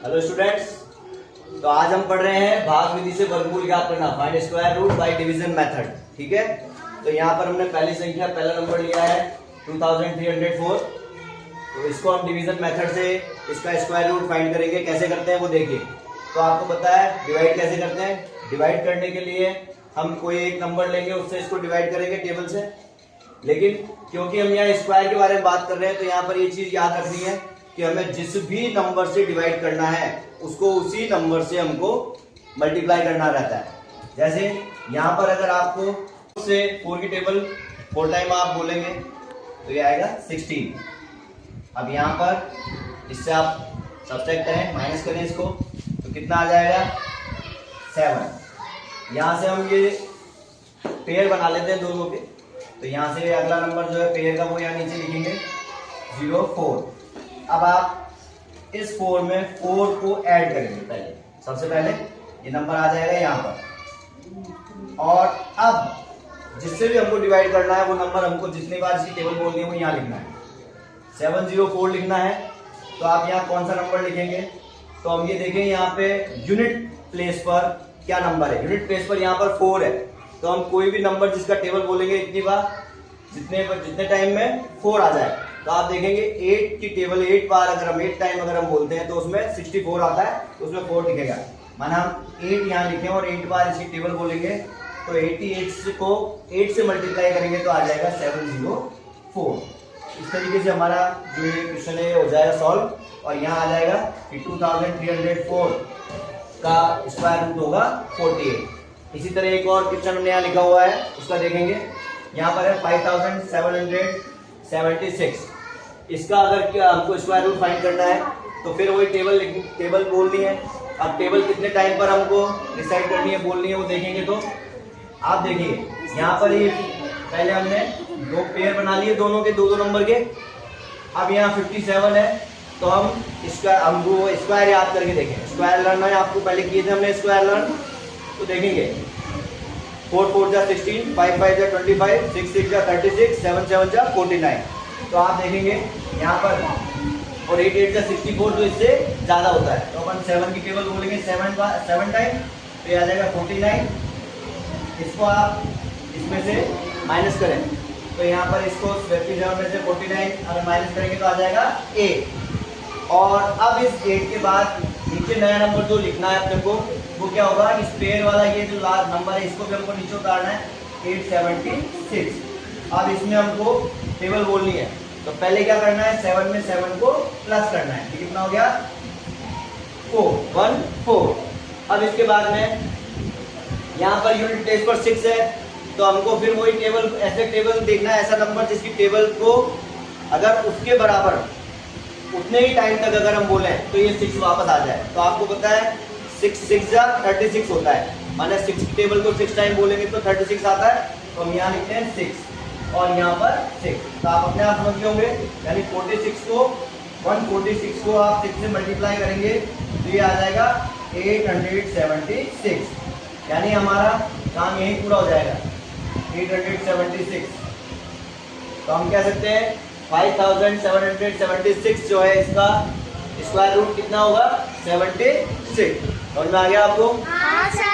Hello students, तो आज हम पढ़ रहे हैं भाग विधि से वर्गमूल ज्ञात करना, find square root by division method. ठीक है, तो यहाँ पर हमने पहला नंबर लिया है 2304। तो इसको हम डिवीजन मेथड से इसका स्क्वायर रूट फाइंड करेंगे। कैसे करते हैं वो देखिए। तो आपको पता है डिवाइड कैसे करते हैं। डिवाइड करने के लिए हम कोई एक नंबर लेंगे, उससे इसको डिवाइड करेंगे टेबल से। लेकिन क्योंकि हम यहाँ स्क्वायर के बारे में बात कर रहे हैं, तो यहाँ पर ये चीज याद रखनी है कि हमें जिस भी नंबर से डिवाइड करना है उसको उसी नंबर से हमको मल्टीप्लाई करना रहता है। जैसे यहाँ पर अगर आपको से 4 की टेबल 4 टाइम आप बोलेंगे तो ये आएगा 16। अब यहाँ पर इससे आप सब्ट्रैक्ट करें, माइनस करें इसको, तो कितना आ जाएगा 7। यहाँ से हम ये पेयर बना लेते हैं दोनों के। तो यहाँ से अगला नंबर जो है पेयर का वो यहाँ नीचे लिखेंगे 04। अब आप इस 4 में 4 को ऐड करेंगे। पहले सबसे पहले ये नंबर आ जाएगा यहाँ पर, और अब जिससे भी हमको डिवाइड करना है वो नंबर हमको जितनी बार इसकी टेबल बोलनी है वो यहाँ लिखना है, 704 लिखना है। तो आप यहाँ कौन सा नंबर लिखेंगे, तो हम ये देखें यहाँ पे यूनिट प्लेस पर क्या नंबर है। यूनिट प्लेस पर यहाँ पर 4 है, तो हम कोई भी नंबर जिसका टेबल बोलेंगे इतनी बार जितने टाइम में 4 आ जाए। तो आप देखेंगे 8 की टेबल 8 बार अगर हम 8 टाइम अगर हम बोलते हैं तो उसमें 64 आता है, तो उसमें 4 दिखेगा। माना हम 8 यहाँ लिखें और 8 बार इसकी टेबल बोलेंगे तो 88 को 8 से मल्टीप्लाई करेंगे तो आ जाएगा 704। इस तरीके से हमारा जो ये क्वेश्चन है हो जाएगा सॉल्व। और यहाँ आ जाएगा कि 2304 का स्क्वायर रूट होगा 48। इसी तरह एक और क्वेश्चन हमने यहाँ लिखा हुआ है, उसका देखेंगे। यहाँ पर है 5776। इसका अगर क्या हमको स्क्वायर रूट फाइंड करना है तो फिर वही टेबल बोलनी है। अब टेबल कितने टाइम पर हमको डिसाइड करनी है, बोलनी है, वो देखेंगे। तो आप देखिए यहाँ पर ये पहले हमने 2 पेयर बना लिए दोनों के 2-2 नंबर के। अब यहाँ 57 है, तो हम इसका हमको स्क्वायर याद करके देखें। स्क्वायर लर्न है, आपको पहले किए थे हमने स्क्वायर लर्न। तो देखेंगे 4 4 जा 16, 5 5 जा 25, 6 6 जा 36, 7 7 जा 49। तो आप देखेंगे यहाँ पर, और 8 8 जा 64 जो इससे ज्यादा होता है। तो अपन 7 की टेबल बोलेंगे 7 टाइम, तो ये आ जाएगा 49। इसको आप इसमें से माइनस करें, तो यहाँ पर इसको 57 में से 49 अगर माइनस करेंगे तो आ जाएगा 8। और अब इस 8 के बाद नीचे नया नंबर जो लिखना है अपने को, वो क्या होगा, इस पेयर वाला ये जो लास्ट नंबर है इसको भी हमको नीचे उतारना है, 876। अब इसमें हमको टेबल बोलनी है, तो पहले क्या करना है, 7 में 7 को प्लस करना है। कितना हो गया 414। अब इसके बाद में यहाँ पर यूनिट प्लेस पर 6 है, तो हमको फिर वही टेबल, ऐसे टेबल देखना है, ऐसा नंबर जिसकी टेबल को अगर उसके बराबर उतने ही टाइम तक अगर हम बोले तो ये 6 वापस आ जाए। तो आपको पता है 6 6 जा 36 होता है, माने 6 की टेबल को 6 टाइम बोलेंगे तो 36 आता है। तो हम यहाँ लिखते हैं 6 और यहाँ पर 6। तो आप अपने आप समझ गए होंगे, यानी 146 को आप 6 से मल्टीप्लाई करेंगे तो ये आ जाएगा 876। यानी हमारा काम यही पूरा हो जाएगा 876। तो हम कह सकते हैं 5776 जो है इसका स्क्वायर रूट कितना होगा 76। समझ में आ गया आपको? हाँ सर।